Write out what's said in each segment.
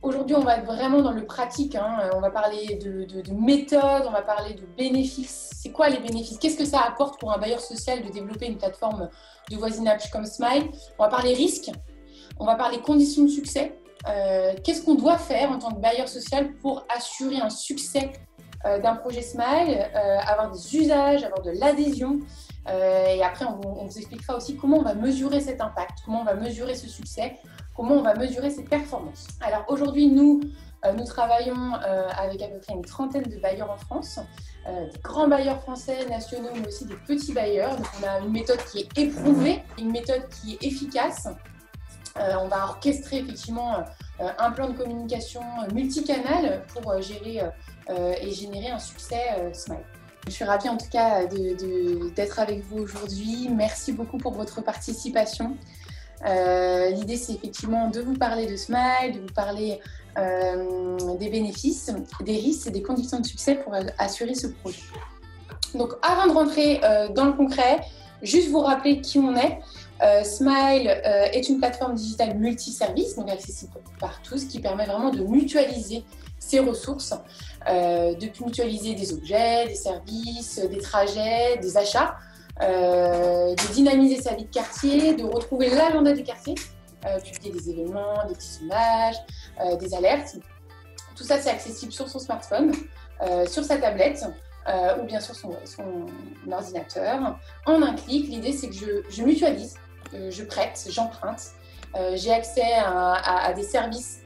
Aujourd'hui, on va être vraiment dans le pratique, hein. On va parler de méthodes, on va parler de bénéfices. C'est quoi les bénéfices? Qu'est-ce que ça apporte pour un bailleur social de développer une plateforme de voisinage comme Smile? On va parler risques, on va parler conditions de succès. Qu'est-ce qu'on doit faire en tant que bailleur social pour assurer un succès d'un projet Smile, avoir des usages, avoir de l'adhésion. Et après, on vous expliquera aussi comment on va mesurer cet impact, comment on va mesurer ce succès, comment on va mesurer ses performances. Alors aujourd'hui, nous travaillons avec à peu près une trentaine de bailleurs en France, des grands bailleurs français, nationaux, mais aussi des petits bailleurs. Donc on a une méthode qui est éprouvée, une méthode qui est efficace. On va orchestrer effectivement un plan de communication multicanal pour gérer et générer un succès Smile. Je suis ravie en tout cas d'être avec vous aujourd'hui. Merci beaucoup pour votre participation. L'idée, c'est effectivement de vous parler de Smile, de vous parler des bénéfices, des risques et des conditions de succès pour assurer ce projet. Donc, avant de rentrer dans le concret, juste vous rappeler qui on est. Smile est une plateforme digitale multiservice, donc accessible par tous, qui permet vraiment de mutualiser ses ressources, de mutualiser des objets, des services, des trajets, des achats, de dynamiser sa vie de quartier, de retrouver l'agenda du quartier, publier des événements, des petits sondages, des alertes. Tout ça, c'est accessible sur son smartphone, sur sa tablette ou bien sur son ordinateur. En un clic, l'idée, c'est que je mutualise, je prête, j'emprunte, j'ai accès à des services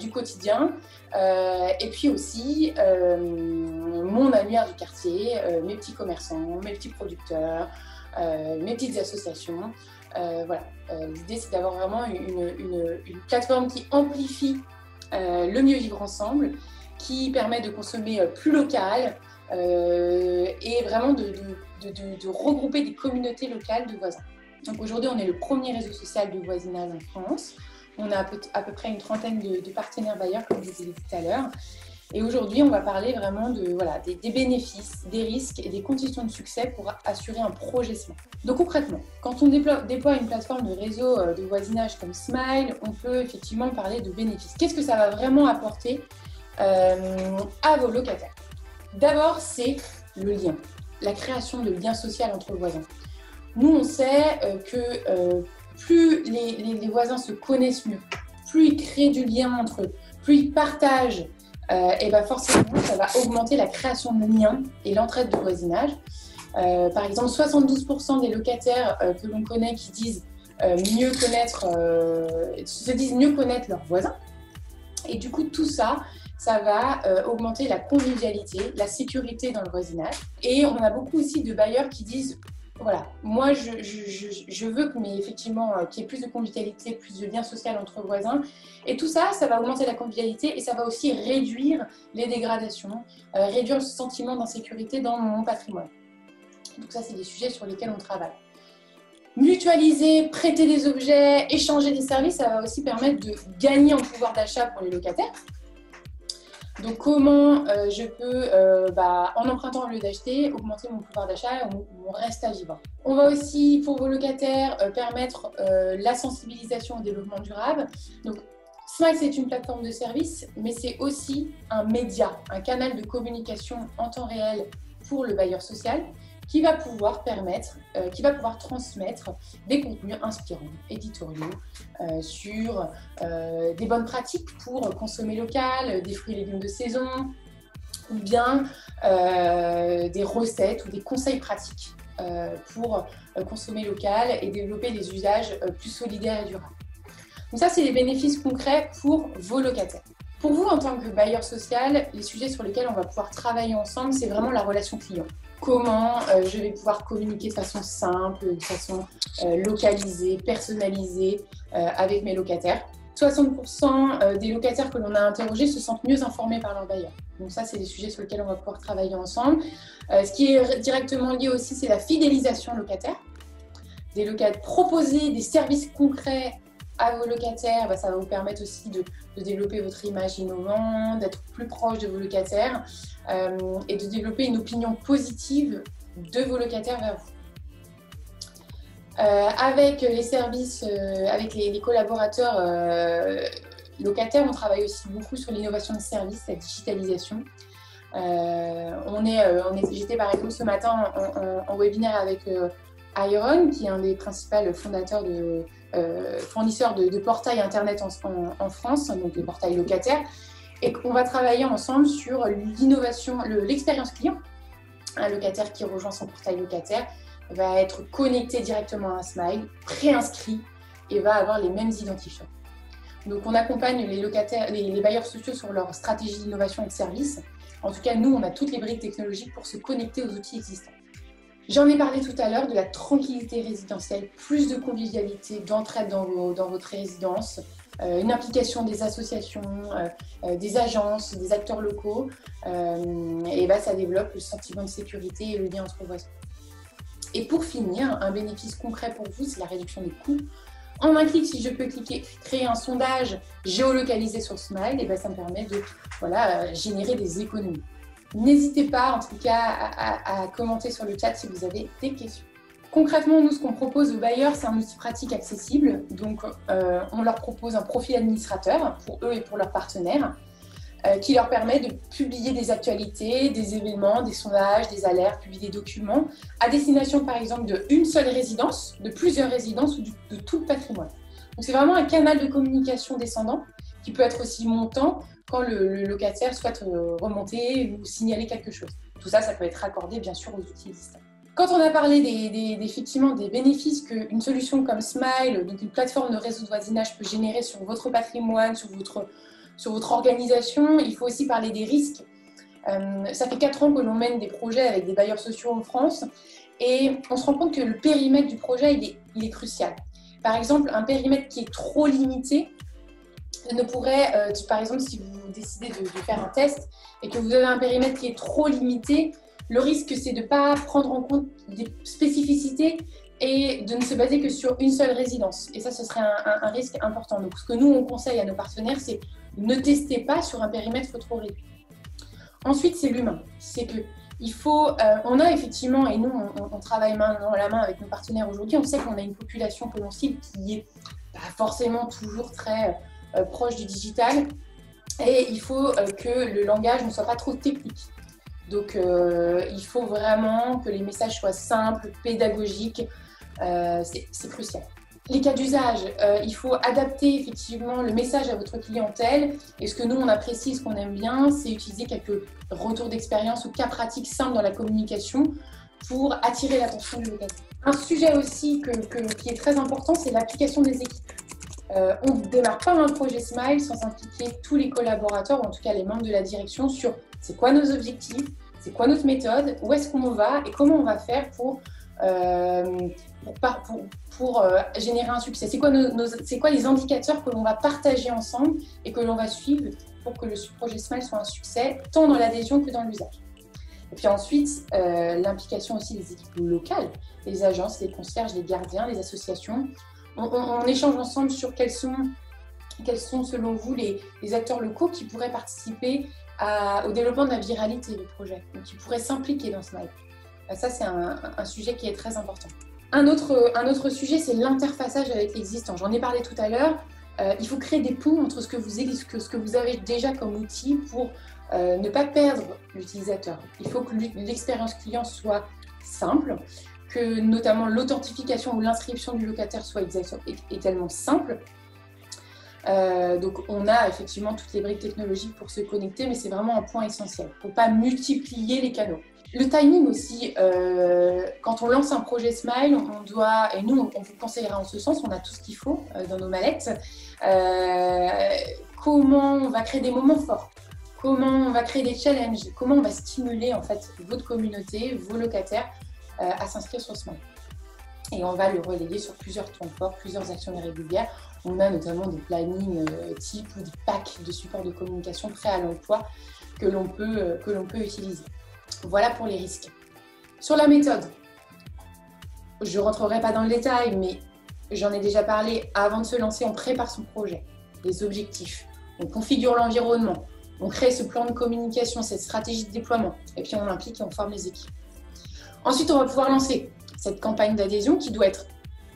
du quotidien et puis aussi mon annuaire du quartier, mes petits commerçants, mes petits producteurs, mes petites associations. Voilà. L'idée, c'est d'avoir vraiment une plateforme qui amplifie le mieux vivre ensemble, qui permet de consommer plus local et vraiment de regrouper des communautés locales de voisins. Donc aujourd'hui, on est le premier réseau social de voisinage en France. On a à peu près une trentaine de partenaires bailleurs, comme je vous l'ai dit tout à l'heure. Et aujourd'hui, on va parler vraiment des bénéfices, des risques et des conditions de succès pour assurer un projet Smile. Donc concrètement, quand on déploie une plateforme de réseau de voisinage comme Smile, on peut effectivement parler de bénéfices. Qu'est-ce que ça va vraiment apporter à vos locataires? D'abord, c'est le lien, la création de liens sociaux entre voisins. Nous, on sait que plus les voisins se connaissent mieux, plus ils créent du lien entre eux, plus ils partagent, et ben forcément, ça va augmenter la création de liens et l'entraide de voisinage. Par exemple, 72% des locataires que l'on connaît qui disent se disent mieux connaître leurs voisins. Et du coup, tout ça, ça va augmenter la convivialité, la sécurité dans le voisinage. Et on a beaucoup aussi de bailleurs qui disent voilà, moi je veux qu'il y ait plus de convivialité, plus de lien social entre voisins. Et tout ça, ça va augmenter la convivialité et ça va aussi réduire les dégradations, réduire le sentiment d'insécurité dans mon patrimoine. Donc ça, c'est des sujets sur lesquels on travaille. Mutualiser, prêter des objets, échanger des services, ça va aussi permettre de gagner en pouvoir d'achat pour les locataires. Donc comment je peux, en empruntant au lieu d'acheter, augmenter mon pouvoir d'achat et mon reste à vivre. On va aussi, pour vos locataires, permettre la sensibilisation au développement durable. Donc Smile, c'est une plateforme de service, mais c'est aussi un média, un canal de communication en temps réel pour le bailleur social qui va pouvoir transmettre des contenus inspirants, éditoriaux, sur des bonnes pratiques pour consommer local, des fruits et légumes de saison, ou bien des recettes ou des conseils pratiques pour consommer local et développer des usages plus solidaires et durables. Donc ça, c'est les bénéfices concrets pour vos locataires. Pour vous, en tant que bailleur social, les sujets sur lesquels on va pouvoir travailler ensemble, c'est vraiment la relation client. Comment je vais pouvoir communiquer de façon simple, de façon localisée, personnalisée avec mes locataires. 60% des locataires que l'on a interrogés se sentent mieux informés par leur bailleur. Donc ça, c'est des sujets sur lesquels on va pouvoir travailler ensemble. Ce qui est directement lié aussi, c'est la fidélisation locataire. Proposer des services concrets à vos locataires, ça va vous permettre aussi de développer votre image innovante, d'être plus proche de vos locataires et de développer une opinion positive de vos locataires vers vous. Avec les services, avec les collaborateurs locataires. On travaille aussi beaucoup sur l'innovation de services, la digitalisation. J'étais par exemple ce matin en webinaire avec Iron, qui est un des principaux fondateurs fournisseurs de portails internet en France, donc les portails locataires, et qu'on va travailler ensemble sur l'innovation, l'expérience client. Un locataire qui rejoint son portail locataire va être connecté directement à un Smile, préinscrit et va avoir les mêmes identifiants. Donc on accompagne les locataires, les bailleurs sociaux sur leur stratégie d'innovation et de service. En tout cas, nous, on a toutes les briques technologiques pour se connecter aux outils existants. J'en ai parlé tout à l'heure de la tranquillité résidentielle, plus de convivialité, d'entraide dans votre résidence, une implication des associations, des agences, des acteurs locaux, et ça développe le sentiment de sécurité et le lien entre voisins. Et pour finir, un bénéfice concret pour vous, c'est la réduction des coûts. En un clic, si je peux créer un sondage géolocalisé sur Smile, ça me permet de générer des économies. N'hésitez pas, en tout cas, à commenter sur le chat si vous avez des questions. Concrètement, nous, ce qu'on propose aux bailleurs, c'est un outil pratique accessible. Donc, on leur propose un profil administrateur pour eux et pour leurs partenaires qui leur permet de publier des actualités, des événements, des sondages, des alertes, publier des documents à destination, par exemple, d'une seule résidence, de plusieurs résidences ou de tout le patrimoine. Donc, c'est vraiment un canal de communication descendant qui peut être aussi montant quand le locataire souhaite remonter ou signaler quelque chose. Tout ça, ça peut être raccordé, bien sûr, aux outils existants. Quand on a parlé effectivement des bénéfices qu'une solution comme Smile, donc une plateforme de réseau de voisinage, peut générer sur votre patrimoine, sur votre organisation, il faut aussi parler des risques. Ça fait 4 ans que l'on mène des projets avec des bailleurs sociaux en France et on se rend compte que le périmètre du projet, il est crucial. Par exemple, un périmètre qui est trop limité ne pourrait, par exemple, si vous décidez de faire un test et que vous avez un périmètre qui est trop limité, le risque, c'est de ne pas prendre en compte des spécificités et de ne se baser que sur une seule résidence. Et ça, ce serait un risque important. Donc, ce que nous, on conseille à nos partenaires, c'est ne testez pas sur un périmètre trop réduit. Ensuite, c'est l'humain. C'est que on a effectivement, et nous, on travaille main dans la main avec nos partenaires aujourd'hui, on sait qu'on a une population que l'on cible qui est pas forcément toujours très proche du digital. Et il faut que le langage ne soit pas trop technique. Donc, il faut vraiment que les messages soient simples, pédagogiques. C'est crucial. Les cas d'usage, il faut adapter effectivement le message à votre clientèle. Et ce que nous, on apprécie, ce qu'on aime bien, c'est utiliser quelques retours d'expérience ou cas pratiques simples dans la communication pour attirer l'attention du locataire. Un sujet aussi qui est très important, c'est l'application des équipes. On ne démarre pas un projet Smile sans impliquer tous les collaborateurs, ou en tout cas les membres de la direction, sur c'est quoi nos objectifs, c'est quoi notre méthode, où est-ce qu'on va et comment on va faire pour générer un succès. C'est quoi les indicateurs que l'on va partager ensemble et que l'on va suivre pour que le projet Smile soit un succès, tant dans l'adhésion que dans l'usage. Et puis ensuite, l'implication aussi des équipes locales, les agences, les concierges, les gardiens, les associations. On échange ensemble sur quels sont selon vous les acteurs locaux qui pourraient participer au développement de la viralité du projet, donc qui pourraient s'impliquer dans Smile. Ça, c'est un sujet qui est très important. Un autre sujet, c'est l'interfaçage avec l'existant. J'en ai parlé tout à l'heure. Il faut créer des ponts entre ce que vous avez déjà comme outil pour ne pas perdre l'utilisateur. Il faut que l'expérience client soit simple, que notamment l'authentification ou l'inscription du locataire soit également simple. Donc on a effectivement toutes les briques technologiques pour se connecter, mais c'est vraiment un point essentiel. Il ne faut pas multiplier les canaux. Le timing aussi, quand on lance un projet Smile, on doit, et nous on vous conseillera en ce sens, on a tout ce qu'il faut dans nos mallettes, comment on va créer des moments forts, comment on va créer des challenges, comment on va stimuler en fait votre communauté, vos locataires à s'inscrire sur Smile. Et on va le relayer sur plusieurs temps forts, plusieurs actions régulières. On a notamment des plannings type ou des packs de support de communication prêts à l'emploi que l'on peut utiliser. Voilà pour les risques. Sur la méthode, je ne rentrerai pas dans le détail, mais j'en ai déjà parlé. Avant de se lancer, on prépare son projet, les objectifs, on configure l'environnement, on crée ce plan de communication, cette stratégie de déploiement, et puis on implique et on forme les équipes. Ensuite, on va pouvoir lancer cette campagne d'adhésion qui doit être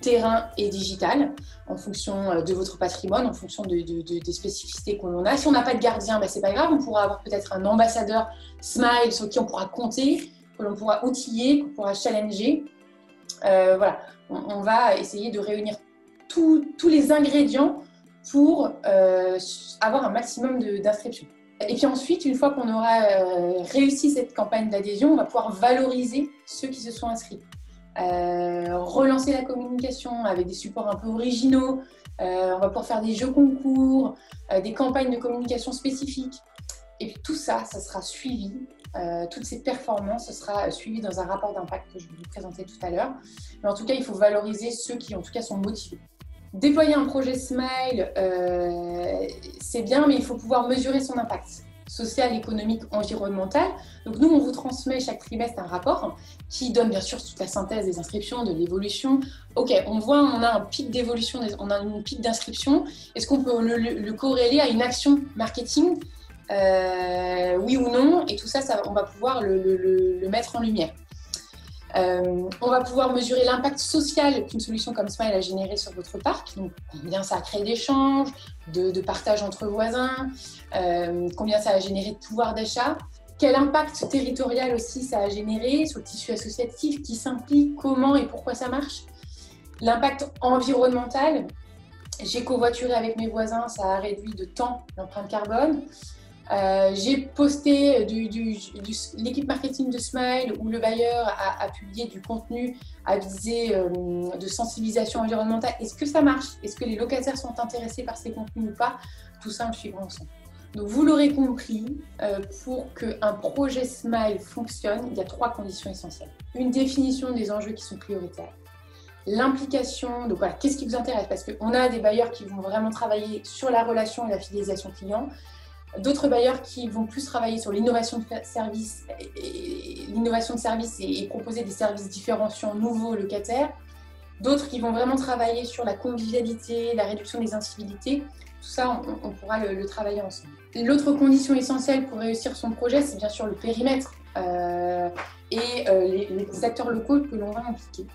terrain et digital, en fonction de votre patrimoine, en fonction des spécificités qu'on a. Si on n'a pas de gardien, ben, c'est pas grave, on pourra avoir peut-être un ambassadeur Smile sur qui on pourra compter, que l'on pourra outiller, qu'on pourra challenger. Voilà, on va essayer de réunir tous les ingrédients pour avoir un maximum d'inscriptions. Et puis ensuite, une fois qu'on aura réussi cette campagne d'adhésion, on va pouvoir valoriser ceux qui se sont inscrits. Relancer la communication avec des supports un peu originaux. On va pouvoir faire des jeux concours, des campagnes de communication spécifiques. Et puis tout ça, ça sera suivi. Toutes ces performances, ce sera suivi dans un rapport d'impact que je vais vous présenter tout à l'heure. Mais en tout cas, il faut valoriser ceux qui, en tout cas, sont motivés. Déployer un projet Smile, c'est bien, mais il faut pouvoir mesurer son impact social, économique, environnemental. Donc nous, on vous transmet chaque trimestre un rapport qui donne bien sûr toute la synthèse des inscriptions, de l'évolution. Ok, on voit, on a un pic d'évolution, on a une pic d'inscription. Est-ce qu'on peut le corréler à une action marketing, oui ou non? Et tout ça, on va pouvoir le mettre en lumière. On va pouvoir mesurer l'impact social qu'une solution comme Smile a généré sur votre parc. Donc, combien ça a créé d'échanges, de partage entre voisins, combien ça a généré de pouvoir d'achat, quel impact territorial aussi ça a généré sur le tissu associatif, qui s'implique, comment et pourquoi ça marche. L'impact environnemental, j'ai covoituré avec mes voisins, ça a réduit de temps l'empreinte carbone. J'ai posté l'équipe marketing de Smile où le bailleur a publié du contenu à visée de sensibilisation environnementale. Est-ce que ça marche? Est-ce que les locataires sont intéressés par ces contenus ou pas? Tout ça, on le suivra ensemble. Donc, vous l'aurez compris, pour qu'un projet Smile fonctionne, il y a 3 conditions essentielles. Une définition des enjeux qui sont prioritaires. L'implication, donc voilà, qu'est-ce qui vous intéresse? Parce qu'on a des bailleurs qui vont vraiment travailler sur la relation et la fidélisation client. D'autres bailleurs qui vont plus travailler sur l'innovation de service et proposer des services différenciants nouveaux aux locataires. D'autres qui vont vraiment travailler sur la convivialité, la réduction des incivilités. Tout ça, on pourra le travailler ensemble. L'autre condition essentielle pour réussir son projet, c'est bien sûr le périmètre et les acteurs locaux que l'on va impliquer.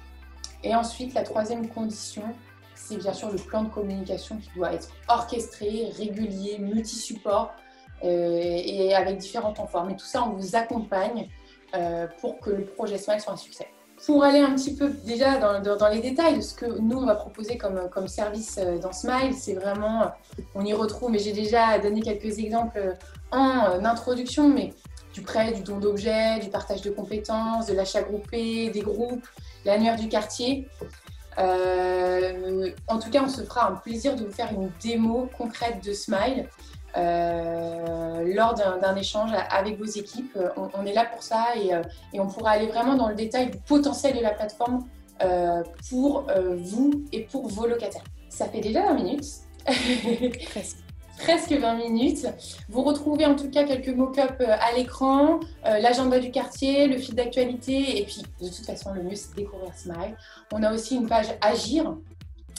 Et ensuite, la troisième condition, c'est bien sûr le plan de communication qui doit être orchestré, régulier, multi-support, et avec différents temps forts. Mais tout ça, on vous accompagne pour que le projet Smile soit un succès. Pour aller un petit peu déjà dans les détails de ce que nous, on va proposer comme service dans Smile, c'est vraiment, on y retrouve, mais j'ai déjà donné quelques exemples en introduction, mais du prêt, du don d'objets, du partage de compétences, de l'achat groupé, des groupes, l'annuaire du quartier. En tout cas, on se fera un plaisir de vous faire une démo concrète de Smile lors d'un échange avec vos équipes. On est là pour ça et on pourra aller vraiment dans le détail du potentiel de la plateforme pour vous et pour vos locataires. Ça fait déjà 20 minutes. Presque 20 minutes. Vous retrouvez en tout cas quelques mock-ups à l'écran, l'agenda du quartier, le fil d'actualité et puis de toute façon le mieux c'est de découvrir Smile. On a aussi une page Agir.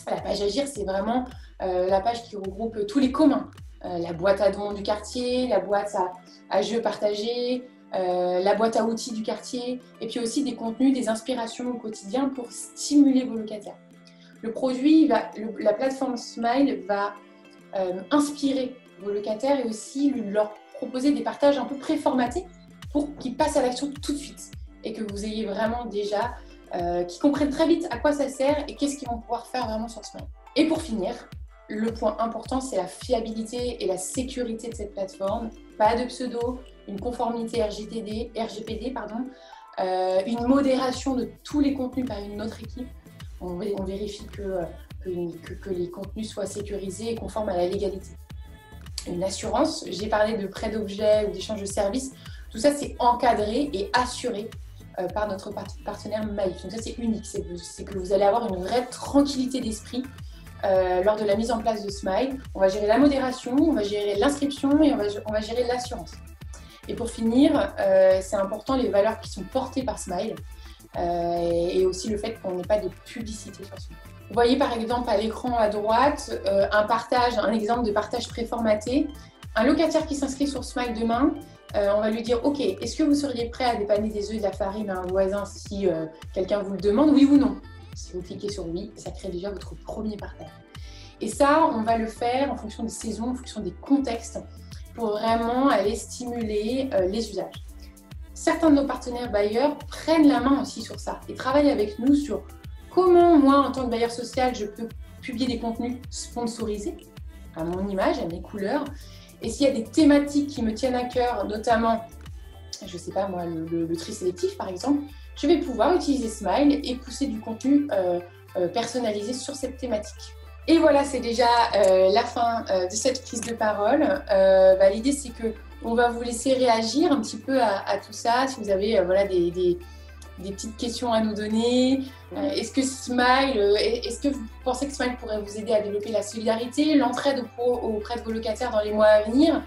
La page Agir, c'est vraiment la page qui regroupe tous les communs. La boîte à dons du quartier, la boîte à jeux partagés, la boîte à outils du quartier, et puis aussi des contenus, des inspirations au quotidien pour stimuler vos locataires. Le produit, la plateforme Smile va inspirer vos locataires et aussi leur proposer des partages un peu préformatés pour qu'ils passent à l'action tout de suite et que vous ayez vraiment déjà, qu'ils comprennent très vite à quoi ça sert et qu'est-ce qu'ils vont pouvoir faire vraiment sur Smile. Et pour finir, le point important, c'est la fiabilité et la sécurité de cette plateforme. Pas de pseudo, une conformité RGPD, une modération de tous les contenus par une autre équipe. On vérifie que les contenus soient sécurisés et conformes à la légalité. Une assurance, j'ai parlé de prêt d'objets ou d'échange de services. Tout ça, c'est encadré et assuré par notre partenaire Maïf. Donc ça, c'est unique. C'est que vous allez avoir une vraie tranquillité d'esprit lors de la mise en place de Smile. On va gérer la modération, on va gérer l'inscription et on va gérer l'assurance. Et pour finir, c'est important les valeurs qui sont portées par Smile et aussi le fait qu'on n'ait pas de publicité sur Smile. Vous voyez par exemple à l'écran à droite un exemple de partage préformaté. Un locataire qui s'inscrit sur Smile demain, on va lui dire « Ok, est-ce que vous seriez prêt à dépanner des œufs et de la farine à un voisin si quelqu'un vous le demande, oui ou non ?» Si vous cliquez sur oui, ça crée déjà votre premier partage. Et ça, on va le faire en fonction des saisons, en fonction des contextes, pour vraiment aller stimuler les usages. Certains de nos partenaires bailleurs prennent la main aussi sur ça et travaillent avec nous sur comment moi, en tant que bailleur social, je peux publier des contenus sponsorisés à mon image, à mes couleurs. Et s'il y a des thématiques qui me tiennent à cœur, notamment, je ne sais pas moi, le tri sélectif par exemple, je vais pouvoir utiliser Smile et pousser du contenu personnalisé sur cette thématique. Et voilà, c'est déjà la fin de cette prise de parole. L'idée, c'est qu'on va vous laisser réagir un petit peu à tout ça. Si vous avez voilà, des petites questions à nous donner. Est-ce que vous pensez que Smile pourrait vous aider à développer la solidarité, l'entraide auprès de vos locataires dans les mois à venir?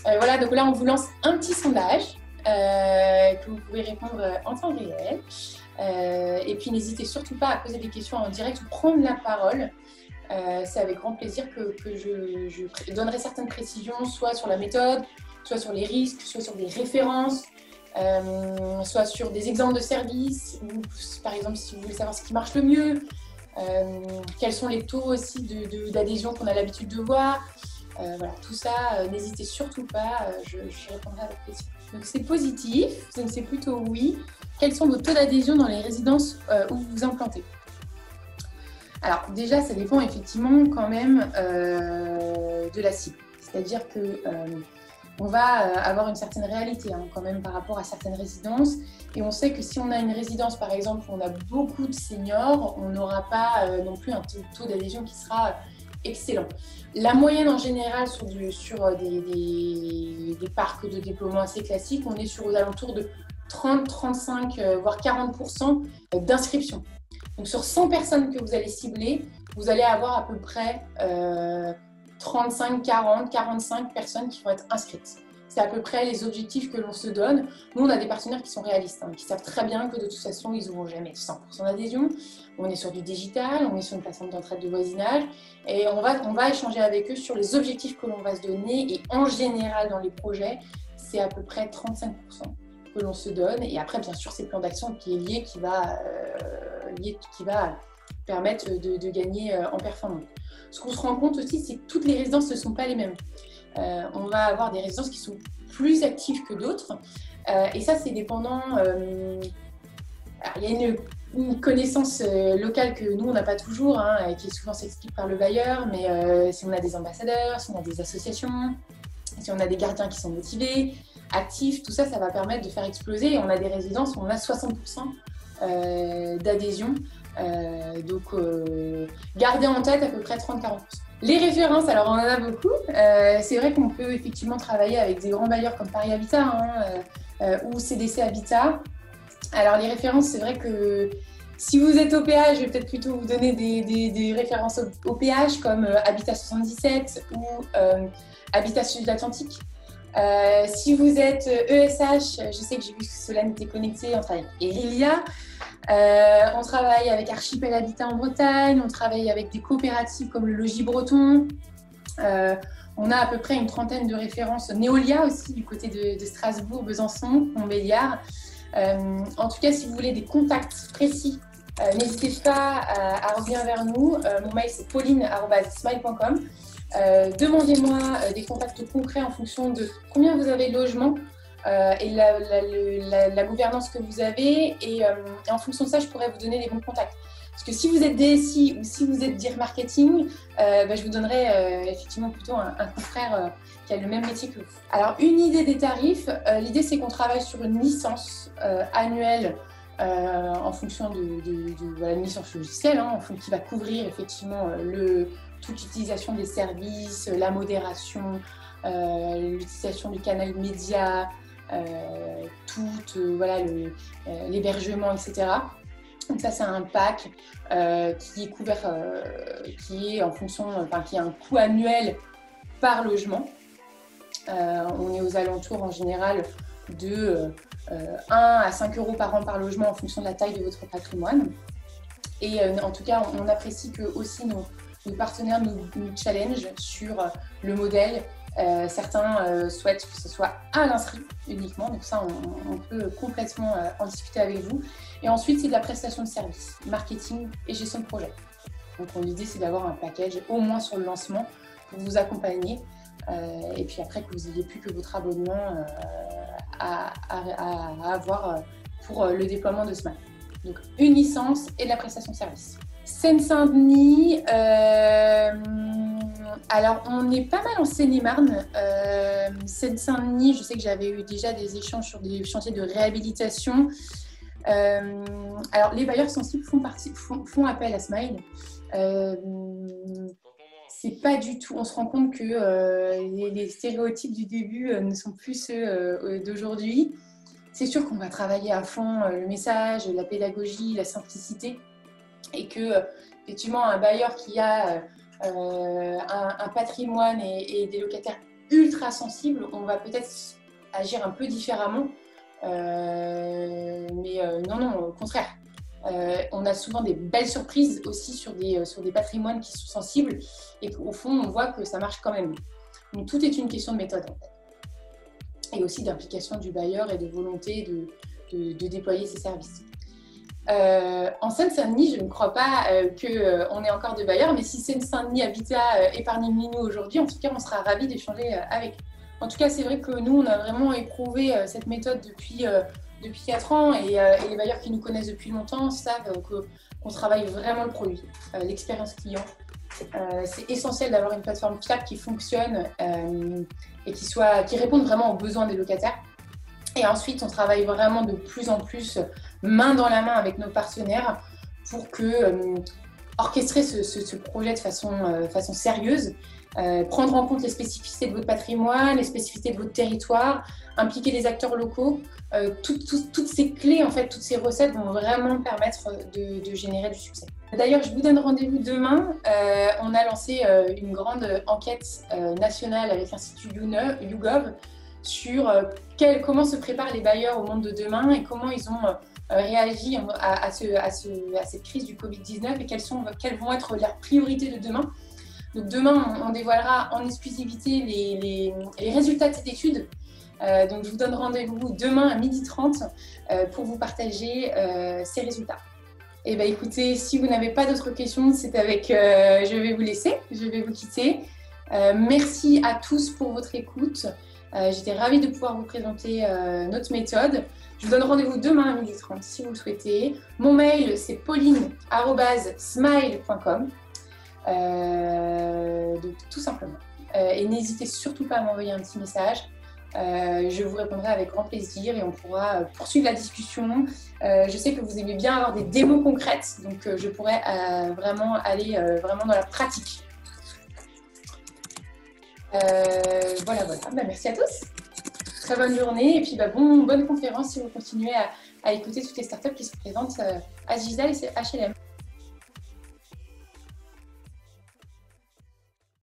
Voilà, donc là, on vous lance un petit sondage que vous pouvez répondre en temps réel. Et puis, n'hésitez surtout pas à poser des questions en direct ou prendre la parole. C'est avec grand plaisir que je donnerai certaines précisions, soit sur la méthode, soit sur les risques, soit sur des références, soit sur des exemples de services, ou par exemple si vous voulez savoir ce qui marche le mieux, quels sont les taux aussi d'adhésion qu'on a l'habitude de voir. Voilà, tout ça, n'hésitez surtout pas, je répondrai avec plaisir. Donc c'est positif, donc c'est plutôt oui. Quels sont vos taux d'adhésion dans les résidences où vous vous implantez? Alors déjà, ça dépend effectivement quand même de la cible. C'est-à-dire que on va avoir une certaine réalité quand même par rapport à certaines résidences. Et on sait que si on a une résidence, par exemple, où on a beaucoup de seniors, on n'aura pas non plus un taux d'adhésion qui sera excellent. La moyenne en général sur des parcs de déploiement assez classiques, on est sur aux alentours de 30, 35, voire 40% d'inscription. Donc sur 100 personnes que vous allez cibler, vous allez avoir à peu près 35, 40, 45 personnes qui vont être inscrites. C'est à peu près les objectifs que l'on se donne. Nous, on a des partenaires qui sont réalistes, qui savent très bien que de toute façon, ils n'auront jamais 100% d'adhésion. On est sur du digital, on est sur une plateforme d'entraide de voisinage et on va échanger avec eux sur les objectifs que l'on va se donner. Et en général, dans les projets, c'est à peu près 35% que l'on se donne. Et après, bien sûr, c'est le plan d'action qui est lié, qui va permettre de gagner en performance. Ce qu'on se rend compte aussi, c'est que toutes les résidences ne sont pas les mêmes. On va avoir des résidences qui sont plus actives que d'autres. Et ça, c'est dépendant. Il y a une connaissance locale que nous, on n'a pas toujours, qui souvent s'explique par le bailleur. Mais si on a des ambassadeurs, si on a des associations, si on a des gardiens qui sont motivés, actifs, tout ça, ça va permettre de faire exploser. Et on a des résidences où on a 60% d'adhésion. Donc, gardez en tête à peu près 30-40%. Les références, alors on en a beaucoup. C'est vrai qu'on peut effectivement travailler avec des grands bailleurs comme Paris Habitat ou CDC Habitat. Alors les références, c'est vrai que si vous êtes OPH, je vais peut-être plutôt vous donner des références OPH comme Habitat 77 ou Habitat Sud-Atlantique. Si vous êtes ESH, je sais que j'ai vu que Solène était connectée, on travaille avec Erilia. On travaille avec Archipel Habitat en Bretagne, on travaille avec des coopératives comme le Logis Breton. On a à peu près une trentaine de références. Neolia aussi, du côté de Strasbourg, Besançon, Montbéliard. En tout cas, si vous voulez des contacts précis, n'hésitez pas à revenir vers nous. Mon mail, c'est pauline@smile.com. Demandez-moi des contacts concrets en fonction de combien vous avez de logements et la gouvernance que vous avez. Et en fonction de ça, je pourrais vous donner les bons contacts. Parce que si vous êtes DSI ou si vous êtes DIR Marketing, je vous donnerai effectivement plutôt un confrère qui a le même métier que vous. Alors, une idée des tarifs, l'idée c'est qu'on travaille sur une licence annuelle en fonction de la licence logicielle, qui va couvrir effectivement toute l'utilisation des services, la modération, l'utilisation du canal média, l'hébergement, etc. Donc ça, c'est un pack qui est couvert, qui est en fonction, qui a un coût annuel par logement. On est aux alentours en général de 1 à 5 euros par an par logement en fonction de la taille de votre patrimoine. Et en tout cas, on apprécie que aussi nos partenaires nous challenge sur le modèle Certains souhaitent que ce soit à l'inscrit uniquement, donc ça on peut complètement en discuter avec vous. Et ensuite c'est de la prestation de service, marketing et gestion de projet. Donc l'idée c'est d'avoir un package au moins sur le lancement pour vous accompagner et puis après que vous n'ayez plus que votre abonnement à avoir pour le déploiement de Smile. Donc une licence et de la prestation de service. Seine-Saint-Denis, alors on est pas mal en Seine-et-Marne. Seine-Saint-Denis, je sais que j'avais eu déjà des échanges sur des chantiers de réhabilitation. Alors les bailleurs sensibles font appel à Smile. C'est pas du tout, on se rend compte que les stéréotypes du début ne sont plus ceux d'aujourd'hui. C'est sûr qu'on va travailler à fond le message, la pédagogie, la simplicité. Et que, effectivement, un bailleur qui a un patrimoine et des locataires ultra sensibles, on va peut-être agir un peu différemment. Non, au contraire. On a souvent des belles surprises aussi sur des patrimoines qui sont sensibles et qu'au fond, on voit que ça marche quand même. Donc, tout est une question de méthode, en fait. Et aussi d'implication du bailleur et de volonté de déployer ses services. En Seine-Saint-Denis, je ne crois pas qu'on ait encore de bailleurs, mais si Seine-Saint-Denis Habitat épargne-nous aujourd'hui, en tout cas, on sera ravis d'échanger avec. En tout cas, c'est vrai que nous, on a vraiment éprouvé cette méthode depuis 4 ans et les bailleurs qui nous connaissent depuis longtemps savent qu'on travaille vraiment le produit, l'expérience client. C'est essentiel d'avoir une plateforme fiable qui fonctionne et qui réponde vraiment aux besoins des locataires. Et ensuite, on travaille vraiment de plus en plus main dans la main avec nos partenaires pour orchestrer ce projet de façon sérieuse, prendre en compte les spécificités de votre patrimoine, les spécificités de votre territoire, impliquer les acteurs locaux. Toutes ces clés, en fait, toutes ces recettes vont vraiment permettre de générer du succès. D'ailleurs, je vous donne rendez-vous demain. On a lancé une grande enquête nationale avec l'Institut YouGov sur comment se préparent les bailleurs au monde de demain et comment ils ont réagi à cette crise du Covid-19 et quelles vont être leurs priorités de demain. Donc demain, on dévoilera en exclusivité les résultats de cette étude. Donc je vous donne rendez-vous demain à 12h30 pour vous partager ces résultats. Et bien écoutez, si vous n'avez pas d'autres questions, je vais vous laisser, je vais vous quitter. Merci à tous pour votre écoute. J'étais ravie de pouvoir vous présenter notre méthode. Je vous donne rendez-vous demain à 12h30 si vous le souhaitez. Mon mail, c'est pauline@smile.com. Donc tout simplement. Et n'hésitez surtout pas à m'envoyer un petit message. Je vous répondrai avec grand plaisir et on pourra poursuivre la discussion. Je sais que vous aimez bien avoir des démos concrètes, donc je pourrais vraiment aller vraiment dans la pratique. Voilà. Merci à tous. Très bonne journée et puis bonne conférence si vous continuez à écouter toutes les startups qui se présentent à Gisèle et HLM.